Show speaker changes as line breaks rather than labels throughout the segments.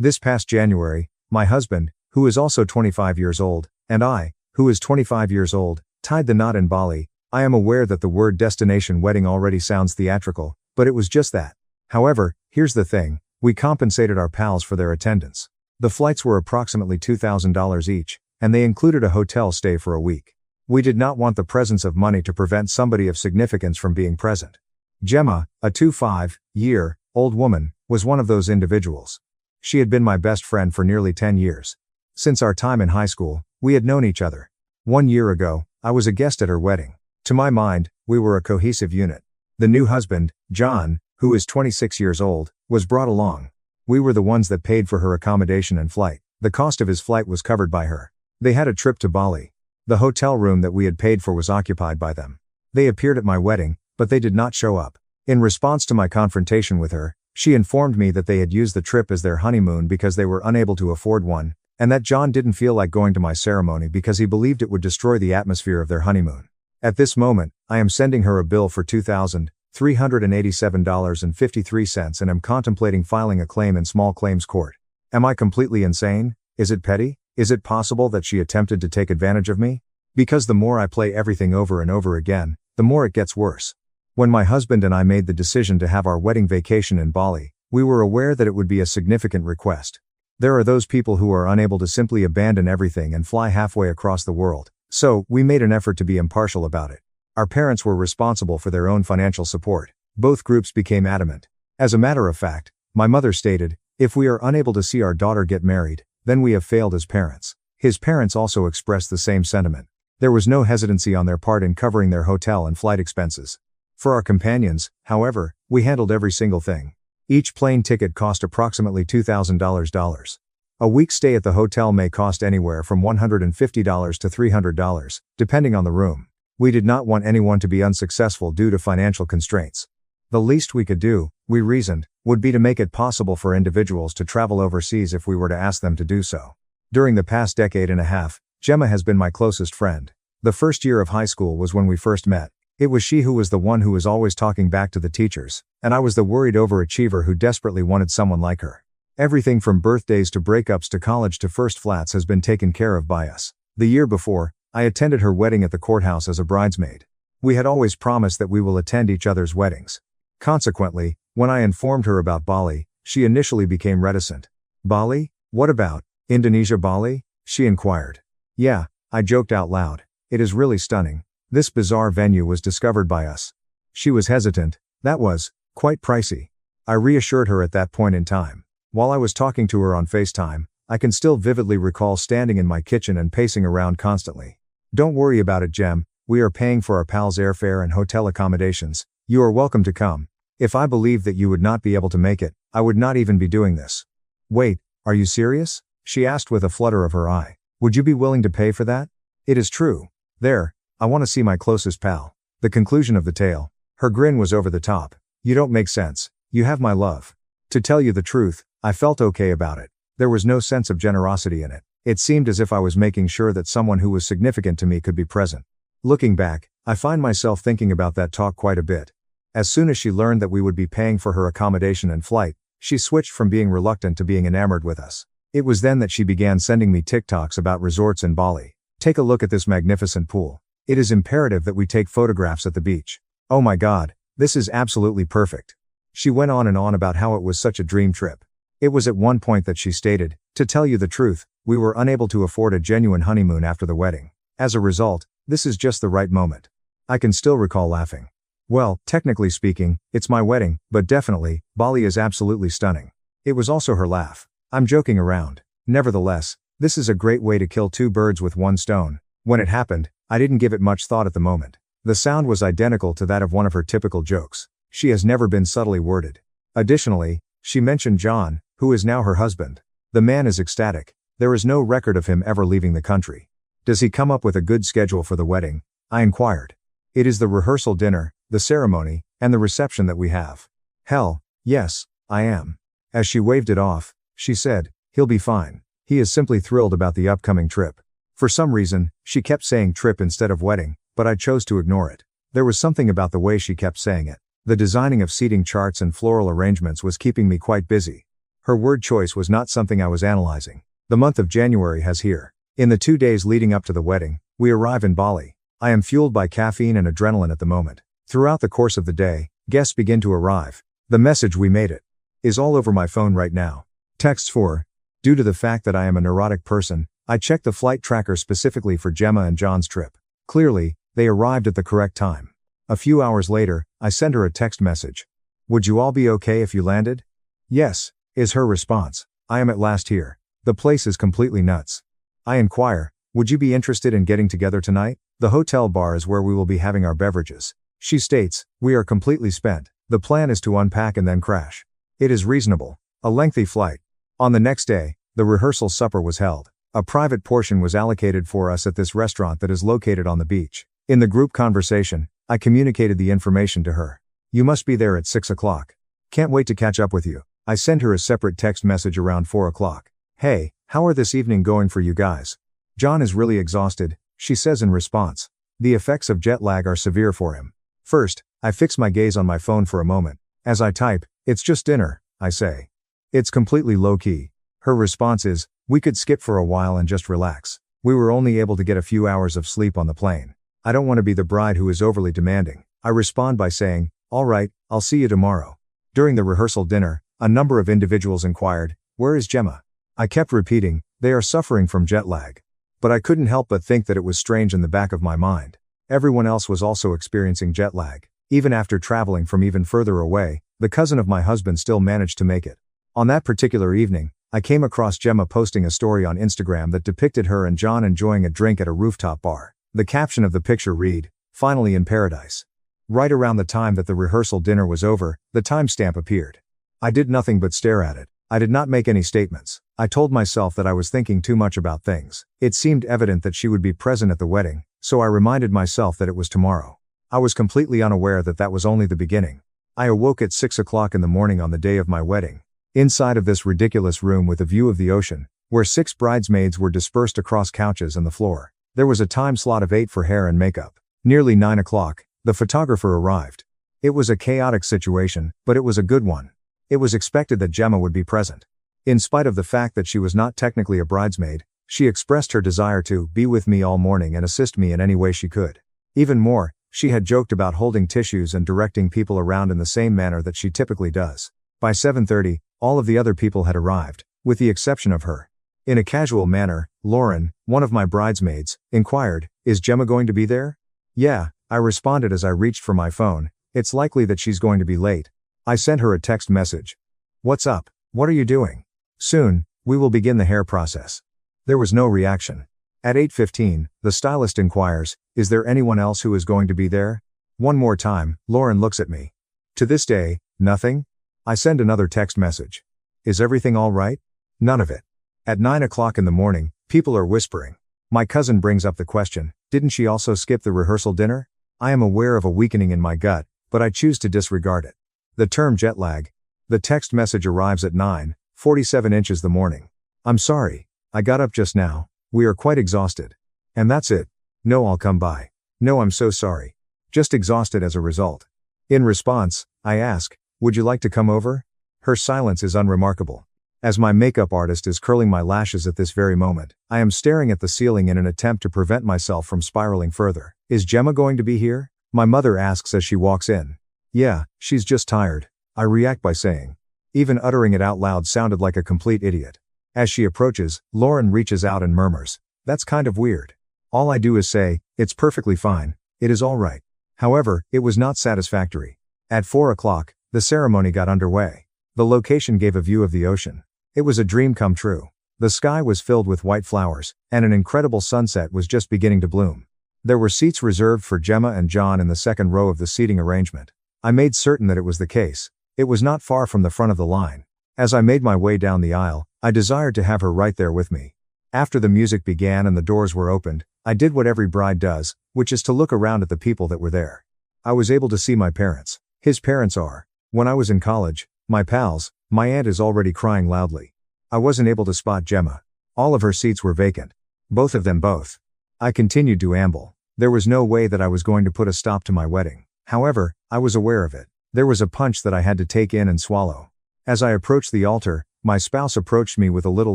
This past January, my husband, who is also 25 years old, and I, who is 25 years old, tied the knot in Bali. I am aware that the word destination wedding already sounds theatrical, but it was just that. However, here's the thing, we compensated our pals for their attendance. The flights were approximately $2,000 each, and they included a hotel stay for a week. We did not want the presence of money to prevent somebody of significance from being present. Gemma, a 25-year-old woman, was one of those individuals. She had been my best friend for nearly 10 years. Since our time in high school, we had known each other. 1 year ago, I was a guest at her wedding. To my mind, we were a cohesive unit. The new husband, John, who is 26 years old, was brought along. We were the ones that paid for her accommodation and flight. The cost of his flight was covered by her. They had a trip to Bali. The hotel room that we had paid for was occupied by them. They appeared at my wedding, but they did not show up. In response to my confrontation with her, she informed me that they had used the trip as their honeymoon because they were unable to afford one, and that John didn't feel like going to my ceremony because he believed it would destroy the atmosphere of their honeymoon. At this moment, I am sending her a bill for $2,387.53 and am contemplating filing a claim in small claims court. Am I completely insane? Is it petty? Is it possible that she attempted to take advantage of me? Because the more I play everything over and over again, the more it gets worse. When my husband and I made the decision to have our wedding vacation in Bali, we were aware that it would be a significant request. There are those people who are unable to simply abandon everything and fly halfway across the world. So, we made an effort to be impartial about it. Our parents were responsible for their own financial support. Both groups became adamant. As a matter of fact, my mother stated, "If we are unable to see our daughter get married, then we have failed as parents." His parents also expressed the same sentiment. There was no hesitancy on their part in covering their hotel and flight expenses. For our companions, however, we handled every single thing. Each plane ticket cost approximately $2,000. A week's stay at the hotel may cost anywhere from $150 to $300, depending on the room. We did not want anyone to be unsuccessful due to financial constraints. The least we could do, we reasoned, would be to make it possible for individuals to travel overseas if we were to ask them to do so. During the past decade and a half, Gemma has been my closest friend. The first year of high school was when we first met. It was she who was the one who was always talking back to the teachers, and I was the worried overachiever who desperately wanted someone like her. Everything from birthdays to breakups to college to first flats has been taken care of by us. The year before, I attended her wedding at the courthouse as a bridesmaid. We had always promised that we will attend each other's weddings. Consequently, when I informed her about Bali, she initially became reticent. "Bali? What about? Indonesia Bali?" she inquired. "Yeah," I joked out loud. "It is really stunning. This bizarre venue was discovered by us." She was hesitant. "That was quite pricey." I reassured her at that point in time. While I was talking to her on FaceTime, I can still vividly recall standing in my kitchen and pacing around constantly. "Don't worry about it, Gem. We are paying for our pals' airfare and hotel accommodations. You are welcome to come. If I believed that you would not be able to make it, I would not even be doing this." "Wait, are you serious?" she asked with a flutter of her eye. "Would you be willing to pay for that?" "It is true. There, I want to see my closest pal." The conclusion of the tale. Her grin was over the top. "You don't make sense. You have my love." To tell you the truth, I felt okay about it. There was no sense of generosity in it. It seemed as if I was making sure that someone who was significant to me could be present. Looking back, I find myself thinking about that talk quite a bit. As soon as she learned that we would be paying for her accommodation and flight, she switched from being reluctant to being enamored with us. It was then that she began sending me TikToks about resorts in Bali. "Take a look at this magnificent pool. It is imperative that we take photographs at the beach. Oh my God, this is absolutely perfect." She went on and on about how it was such a dream trip. It was at one point that she stated, "To tell you the truth, we were unable to afford a genuine honeymoon after the wedding. As a result, this is just the right moment." I can still recall laughing. Well, technically speaking, it's my wedding, but definitely, Bali is absolutely stunning. It was also her laugh. I'm joking around. Nevertheless, this is a great way to kill two birds with one stone. When it happened, I didn't give it much thought at the moment. The sound was identical to that of one of her typical jokes. She has never been subtly worded. Additionally, she mentioned John, who is now her husband. The man is ecstatic. There is no record of him ever leaving the country. "Does he come up with a good schedule for the wedding?" I inquired. "It is the rehearsal dinner, the ceremony, and the reception that we have." "Hell, yes, I am." As she waved it off, she said, "He'll be fine. He is simply thrilled about the upcoming trip." For some reason, she kept saying trip instead of wedding, but I chose to ignore it. There was something about the way she kept saying it. The designing of seating charts and floral arrangements was keeping me quite busy. Her word choice was not something I was analyzing. The month of January has here. In the 2 days leading up to the wedding, we arrive in Bali. I am fueled by caffeine and adrenaline at the moment. Throughout the course of the day, guests begin to arrive. The message "we made it" is all over my phone right now. Texts for. Due to the fact that I am a neurotic person, I checked the flight tracker specifically for Gemma and John's trip. Clearly, they arrived at the correct time. A few hours later, I send her a text message. "Would you all be okay if you landed?" "Yes," is her response. "I am at last here. The place is completely nuts." I inquire, "Would you be interested in getting together tonight? The hotel bar is where we will be having our beverages." She states, "We are completely spent. The plan is to unpack and then crash." It is reasonable. A lengthy flight. On the next day, the rehearsal supper was held. A private portion was allocated for us at this restaurant that is located on the beach. In the group conversation, I communicated the information to her. "You must be there at 6 o'clock. Can't wait to catch up with you." I send her a separate text message around 4 o'clock. "Hey, how are this evening going for you guys?" "John is really exhausted," she says in response. The effects of jet lag are severe for him. First, I fix my gaze on my phone for a moment. As I type, "It's just dinner," I say. It's completely low-key. Her response is, "We could skip for a while and just relax. We were only able to get a few hours of sleep on the plane. I don't want to be the bride who is overly demanding." I respond by saying, "All right, I'll see you tomorrow." During the rehearsal dinner, a number of individuals inquired, "Where is Gemma?" I kept repeating, "They are suffering from jet lag." But I couldn't help but think that it was strange in the back of my mind. Everyone else was also experiencing jet lag. Even after traveling from even further away, the cousin of my husband still managed to make it. On that particular evening, I came across Gemma posting a story on Instagram that depicted her and John enjoying a drink at a rooftop bar. The caption of the picture read, "Finally in paradise." Right around the time that the rehearsal dinner was over, the timestamp appeared. I did nothing but stare at it. I did not make any statements. I told myself that I was thinking too much about things. It seemed evident that she would be present at the wedding, so I reminded myself that it was tomorrow. I was completely unaware that that was only the beginning. I awoke at 6 o'clock in the morning on the day of my wedding. Inside of this ridiculous room with a view of the ocean, where 6 bridesmaids were dispersed across couches and the floor, there was a time slot of 8 for hair and makeup. Nearly 9 o'clock, the photographer arrived. It was a chaotic situation, but it was a good one. It was expected that Gemma would be present. In spite of the fact that she was not technically a bridesmaid, she expressed her desire to be with me all morning and assist me in any way she could. Even more, she had joked about holding tissues and directing people around in the same manner that she typically does. By 7:30, all of the other people had arrived, with the exception of her. In a casual manner, Lauren, one of my bridesmaids, inquired, "Is Gemma going to be there?" "Yeah," I responded as I reached for my phone. "It's likely that she's going to be late." I sent her a text message. "What's up? What are you doing?" "Soon, we will begin the hair process." There was no reaction. At 8:15, the stylist inquires, "Is there anyone else who is going to be there?" One more time, Lauren looks at me. To this day, nothing? I send another text message. "Is everything all right?" None of it. At 9 o'clock in the morning, people are whispering. My cousin brings up the question, "Didn't she also skip the rehearsal dinner?" I am aware of a weakening in my gut, but I choose to disregard it. The term jet lag. The text message arrives at 9:47 inches the morning. "I'm sorry. I got up just now. We are quite exhausted." And that's it. No, I'll come by. No, I'm so sorry. Just exhausted as a result. In response, I ask, "Would you like to come over?" Her silence is unremarkable. As my makeup artist is curling my lashes at this very moment, I am staring at the ceiling in an attempt to prevent myself from spiraling further. "Is Gemma going to be here?" My mother asks as she walks in. "Yeah, she's just tired," I react by saying. Even uttering it out loud sounded like a complete idiot. As she approaches, Lauren reaches out and murmurs, "That's kind of weird." All I do is say, "It's perfectly fine. It is all right." However, it was not satisfactory. At 4 o'clock, the ceremony got underway. The location gave a view of the ocean. It was a dream come true. The sky was filled with white flowers, and an incredible sunset was just beginning to bloom. There were seats reserved for Gemma and John in the second row of the seating arrangement. I made certain that it was the case. It was not far from the front of the line. As I made my way down the aisle, I desired to have her right there with me. After the music began and the doors were opened, I did what every bride does, which is to look around at the people that were there. I was able to see my parents. His parents are. When I was in college, my pals. My aunt is already crying loudly. I wasn't able to spot Gemma. All of her seats were vacant. Both of them both. I continued to amble. There was no way that I was going to put a stop to my wedding. However, I was aware of it. There was a punch that I had to take in and swallow. As I approached the altar, My spouse approached me with a little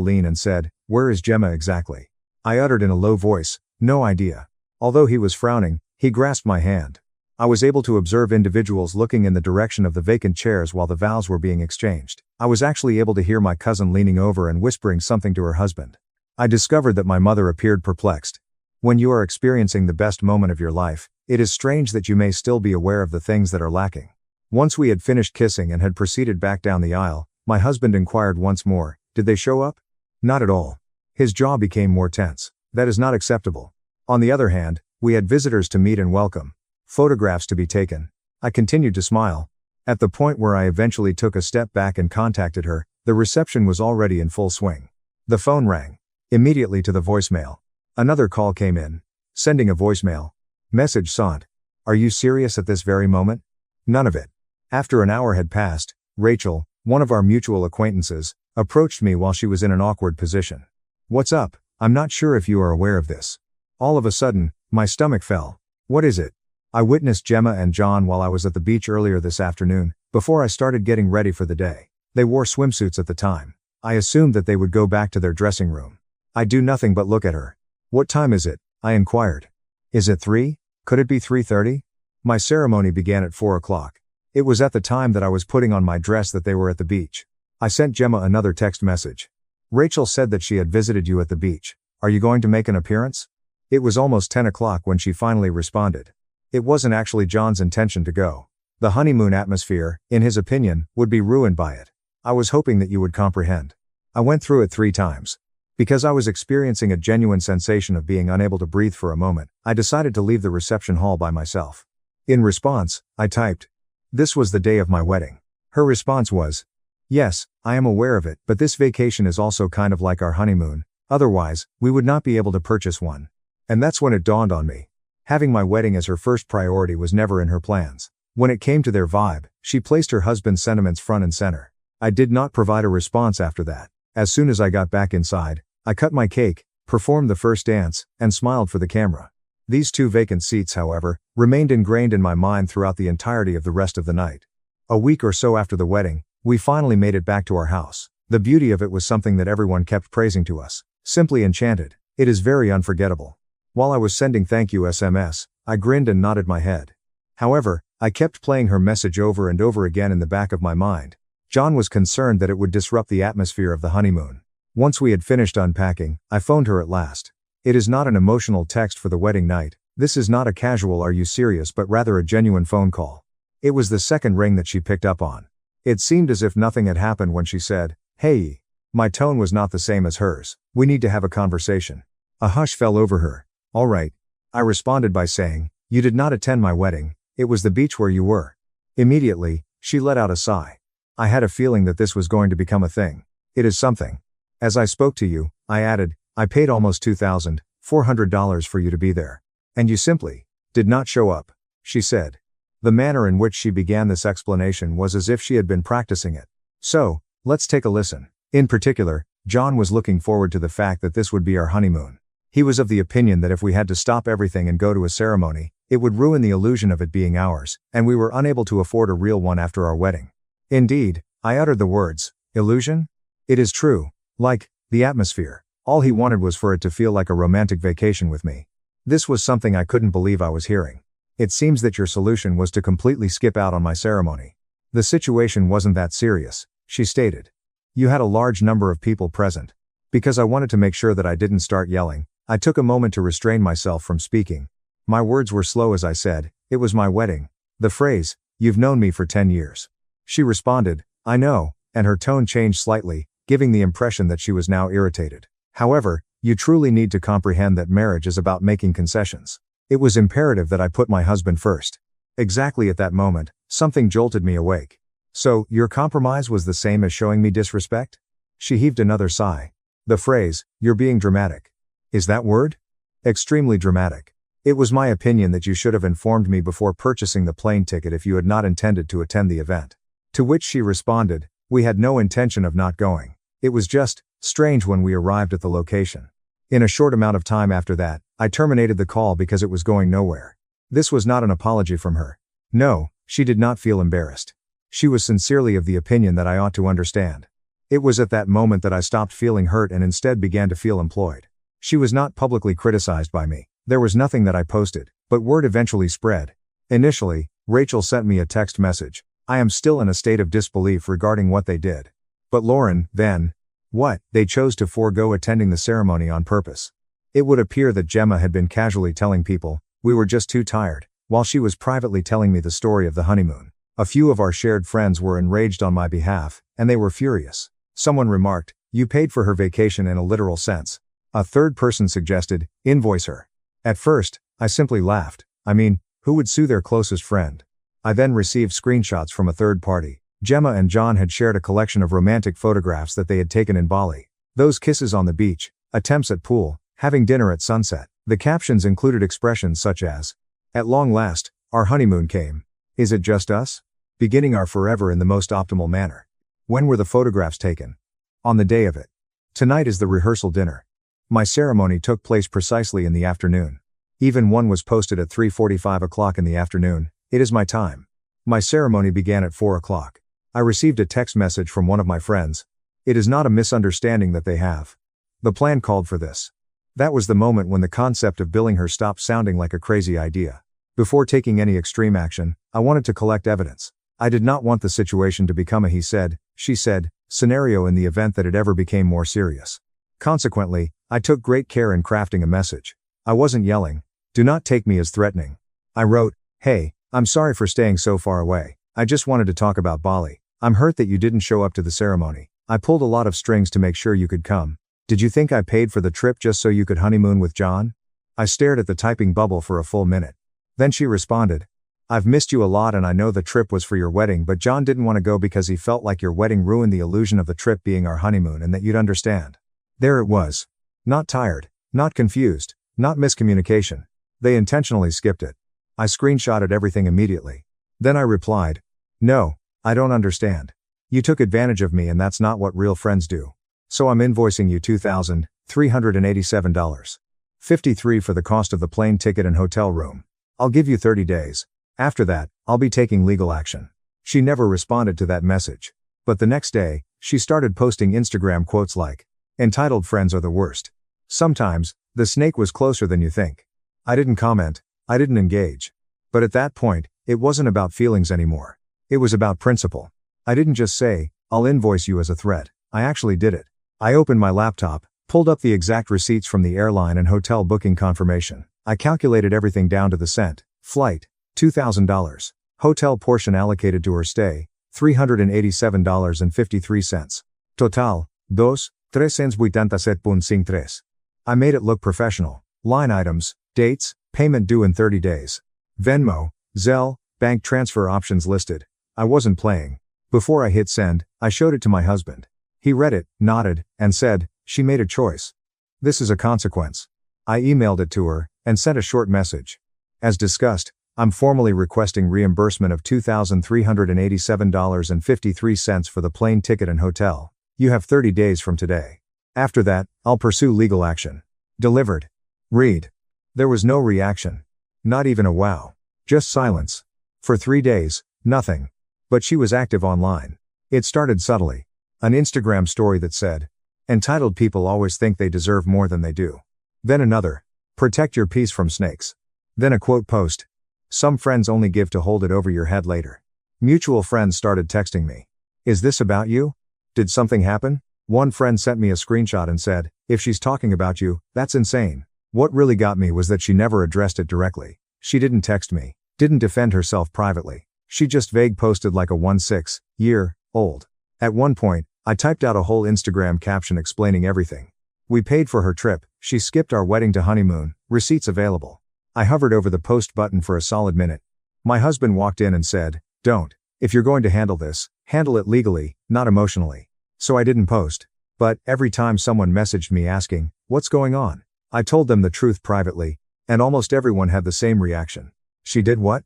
lean and said, "Where is Gemma exactly?" I uttered in a low voice, "No idea." Although he was frowning, he grasped my hand. I was able to observe individuals looking in the direction of the vacant chairs while the vows were being exchanged. I was actually able to hear my cousin leaning over and whispering something to her husband. I discovered that my mother appeared perplexed. When you are experiencing the best moment of your life, it is strange that you may still be aware of the things that are lacking. Once we had finished kissing and had proceeded back down the aisle, my husband inquired once more, "Did they show up?" "Not at all." His jaw became more tense. "That is not acceptable." On the other hand, we had visitors to meet and welcome. Photographs to be taken. I continued to smile. At the point where I eventually took a step back and contacted her, the reception was already in full swing. The phone rang. Immediately to the voicemail. Another call came in. Sending a voicemail. Message sent. Are you serious at this very moment? None of it. After an hour had passed, Rachel, one of our mutual acquaintances, approached me while she was in an awkward position. "What's up? I'm not sure if you are aware of this." All of a sudden, my stomach fell. "What is it?" "I witnessed Gemma and John while I was at the beach earlier this afternoon, before I started getting ready for the day. They wore swimsuits at the time. I assumed that they would go back to their dressing room. I do nothing but look at her." "What time is it?" I inquired. "Is it 3? Could it be 3:30? My ceremony began at 4 o'clock. It was at the time that I was putting on my dress that they were at the beach." I sent Gemma another text message. "Rachel said that she had visited you at the beach. Are you going to make an appearance?" It was almost 10 o'clock when she finally responded. It wasn't actually John's intention to go. The honeymoon atmosphere, in his opinion, would be ruined by it. I was hoping that you would comprehend. I went through it 3 times. Because I was experiencing a genuine sensation of being unable to breathe for a moment, I decided to leave the reception hall by myself. In response, I typed, "This was the day of my wedding." Her response was, "Yes, I am aware of it, but this vacation is also kind of like our honeymoon. Otherwise, we would not be able to purchase one." And that's when it dawned on me. Having my wedding as her first priority was never in her plans. When it came to their vibe, she placed her husband's sentiments front and center. I did not provide a response after that. As soon as I got back inside, I cut my cake, performed the first dance, and smiled for the camera. These 2 vacant seats, however, remained ingrained in my mind throughout the entirety of the rest of the night. A week or so after the wedding, we finally made it back to our house. The beauty of it was something that everyone kept praising to us. Simply enchanted. It is very unforgettable. While I was sending thank you SMS, I grinned and nodded my head. However, I kept playing her message over and over again in the back of my mind. John was concerned that it would disrupt the atmosphere of the honeymoon. Once we had finished unpacking, I phoned her at last. It is not an emotional text for the wedding night. This is not a casual "are you serious" but rather a genuine phone call. It was the second ring that she picked up on. It seemed as if nothing had happened when she said, "Hey." My tone was not the same as hers. "We need to have a conversation." A hush fell over her. "All right." I responded by saying, "You did not attend my wedding. It was the beach where you were." Immediately, she let out a sigh. I had a feeling that this was going to become a thing. "It is something." As I spoke to you, I added, "I paid almost $2,400 for you to be there. And you simply did not show up," she said. The manner in which she began this explanation was as if she had been practicing it. So, let's take a listen. In particular, John was looking forward to the fact that this would be our honeymoon. He was of the opinion that if we had to stop everything and go to a ceremony, it would ruin the illusion of it being ours, and we were unable to afford a real one after our wedding. Indeed, I uttered the words, "Illusion?" It is true. Like, the atmosphere. All he wanted was for it to feel like a romantic vacation with me. This was something I couldn't believe I was hearing. "It seems that your solution was to completely skip out on my ceremony." "The situation wasn't that serious," she stated. "You had a large number of people present. Because I wanted to make sure that I didn't start yelling, I took a moment to restrain myself from speaking. My words were slow as I said, "It was my wedding." The phrase, "You've known me for 10 years. She responded, "I know," and her tone changed slightly, giving the impression that she was now irritated. "However, you truly need to comprehend that marriage is about making concessions." It was imperative that I put my husband first. Exactly at that moment, something jolted me awake. "So, your compromise was the same as showing me disrespect?" She heaved another sigh. The phrase, "You're being dramatic." Is that word? Extremely dramatic. "It was my opinion that you should have informed me before purchasing the plane ticket if you had not intended to attend the event." To which she responded, "We had no intention of not going. It was just strange when we arrived at the location." In a short amount of time after that, I terminated the call because it was going nowhere. This was not an apology from her. No, she did not feel embarrassed. She was sincerely of the opinion that I ought to understand. It was at that moment that I stopped feeling hurt and instead began to feel employed. She was not publicly criticized by me. There was nothing that I posted, but word eventually spread. Initially, Rachel sent me a text message. I am still in a state of disbelief regarding what they did. But Lauren, then, what? They chose to forego attending the ceremony on purpose. It would appear that Gemma had been casually telling people, we were just too tired, while she was privately telling me the story of the honeymoon. A few of our shared friends were enraged on my behalf, and they were furious. Someone remarked, you paid for her vacation in a literal sense. A third person suggested, invoice her. At first, I simply laughed. I mean, who would sue their closest friend? I then received screenshots from a third party. Gemma and John had shared a collection of romantic photographs that they had taken in Bali. Those kisses on the beach, attempts at pool, having dinner at sunset. The captions included expressions such as, at long last, our honeymoon came. Is it just us? Beginning our forever in the most optimal manner. When were the photographs taken? On the day of it. Tonight is the rehearsal dinner. My ceremony took place precisely in the afternoon. Even one was posted at 3:45 o'clock in the afternoon. It is my time. My ceremony began at 4 o'clock. I received a text message from one of my friends. It is not a misunderstanding that they have. The plan called for this. That was the moment when the concept of billing her stopped sounding like a crazy idea. Before taking any extreme action, I wanted to collect evidence. I did not want the situation to become a he said, she said scenario in the event that it ever became more serious. Consequently, I took great care in crafting a message. I wasn't yelling. Do not take me as threatening. I wrote, hey, I'm sorry for staying so far away. I just wanted to talk about Bali. I'm hurt that you didn't show up to the ceremony. I pulled a lot of strings to make sure you could come. Did you think I paid for the trip just so you could honeymoon with John? I stared at the typing bubble for a full minute. Then she responded, I've missed you a lot and I know the trip was for your wedding, but John didn't want to go because he felt like your wedding ruined the illusion of the trip being our honeymoon and that you'd understand. There it was. Not tired, not confused, not miscommunication. They intentionally skipped it. I screenshotted everything immediately. Then I replied, no, I don't understand. You took advantage of me and that's not what real friends do. So I'm invoicing you $2,387.53 for the cost of the plane ticket and hotel room. I'll give you 30 days. After that, I'll be taking legal action. She never responded to that message. But the next day, she started posting Instagram quotes like, entitled friends are the worst. Sometimes, the snake was closer than you think. I didn't comment, I didn't engage. But at that point, it wasn't about feelings anymore. It was about principle. I didn't just say, I'll invoice you as a threat. I actually did it. I opened my laptop, pulled up the exact receipts from the airline and hotel booking confirmation. I calculated everything down to the cent. Flight, $2,000. Hotel portion allocated to her stay, $387.53. Total, $2,387.53. I made it look professional. Line items, dates, payment due in 30 days. Venmo, Zelle, bank transfer options listed. I wasn't playing. Before I hit send, I showed it to my husband. He read it, nodded, and said, she made a choice. This is a consequence. I emailed it to her, and sent a short message. As discussed, I'm formally requesting reimbursement of $2,387.53 for the plane ticket and hotel. You have 30 days from today. After that, I'll pursue legal action. Delivered. Read. There was no reaction. Not even a wow. Just silence. For 3 days, nothing. But she was active online. It started subtly. An Instagram story that said, entitled people always think they deserve more than they do. Then another, protect your peace from snakes. Then a quote post. Some friends only give to hold it over your head later. Mutual friends started texting me. Is this about you? Did something happen? One friend sent me a screenshot and said, if she's talking about you, that's insane. What really got me was that she never addressed it directly. She didn't text me, didn't defend herself privately. She just vague posted like a 16-year-old. At one point, I typed out a whole Instagram caption explaining everything. We paid for her trip, she skipped our wedding to honeymoon, receipts available. I hovered over the post button for a solid minute. My husband walked in and said, don't. If you're going to handle this, handle it legally, not emotionally. So I didn't post. But, every time someone messaged me asking, what's going on? I told them the truth privately, and almost everyone had the same reaction. She did what?